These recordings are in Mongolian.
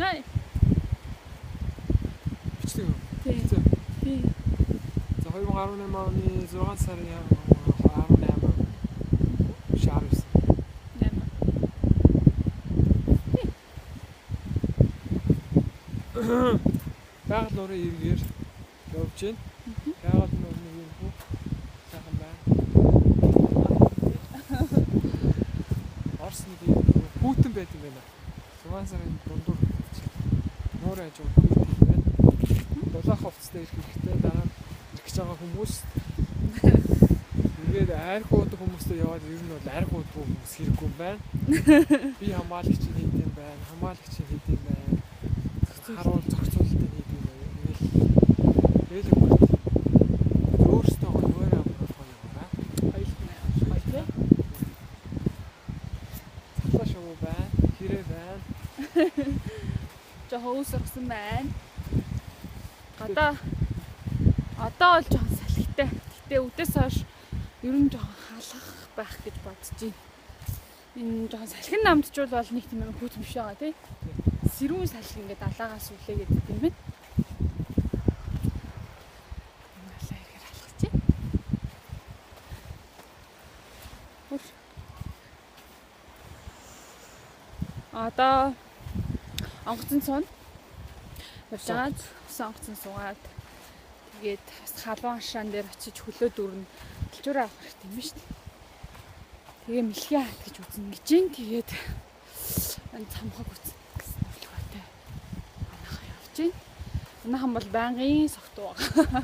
Nej. Бичдэг үү? Тий. За 2018 оны 6 сарын 18 19. Байгаль нуурын эргээр явж байна. Байгаль нуурын эргээр бүх сайхан байна. Орс нэг хүүтэн байт юм байна. 6 сарын дундуур нуурын хажууд хүүтэн байна. 7 хувцастай ирэх хэрэгтэй дараа нь ирэх гэж байгаа хүмүүс ингээд архиуд хүмүүстэй яваад ер нь бол архиуд хүмүүс хэрэггүй юм байна. Би хамаалагч хийд юм байна. Хамаалагч хийд юм байна. Харуул зохицуулалтыг хийд юм байна. Тэгэл өгөх. Өөрсдөө нуурын амрах гоё яваа. Хоёулаа. Цахлаа шоу байна. Хэрэг байна. Жоо өсөрсөн байна. Одоо бол жоохон салхитай. Гэтэ өдөөс хойш ер нь жоохон халах байх гэж бодож байна. Энэ жоохон салхин намдчул бол нэг тийм хүүтэн биш байгаа тий. Сэрүүн салхи ингээд далаагаас үлээгээд идэв юм байна. Далаа ихээр халах чи. Одоо онгоцон цун. Яваад онгоцон суугаад тэгээд бас халуун хашаан дээр очиж хөлөө дүүрнэ. Дэлгүүрээ авах хэрэгтэй юм шүү дээ. Тэгээ мэлхий хат гэж үзнэ гэж юм. Тэгээд энэ цамхаг үзнэ гэсэн төлөвтэй. Манайхаа явж байна. Манайхан бол байнгын согтуу байгаа.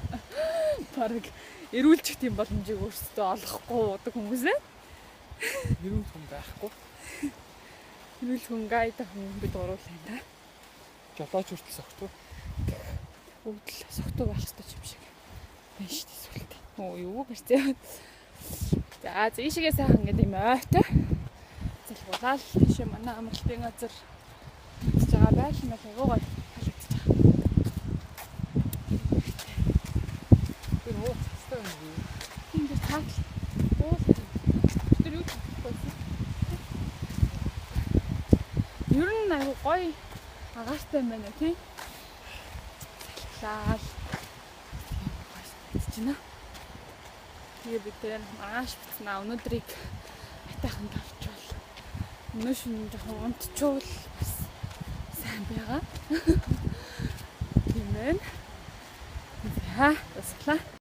Бараг эрүүлжих тийм боломжийг өөрсдөө олохгүй удаг хүмүүс ээ. Эрүүл хүн байхгүй. Эрүүл хүн гайда хүн бид уруулаа та. Жолооч хүртэл согтуу. Бүгд л согтуу байх хэрэгтэй юм шиг байна шүү дээ сүлд. Юу гэрчээ. За зэшигээ сайхан гэдэг юм ойтой. Залгуулаад тийш манай амралтын газар хийж байгаа байл мэл айгуугаар халагдчих. Тэр хөөцтэй юм уу? Энд таал. Тэр юу гэсэн. Ер нь айгуу гоё агаартай юм байна тий. Лаал. Тэгэж байна. Тэгээ бид тэр ааш бицнаа өнөөдрийг атайхан тавчвал өнөө шөнө жоохон унтчвал бас сайн байгаа. Тийм ээ. За, таслаа.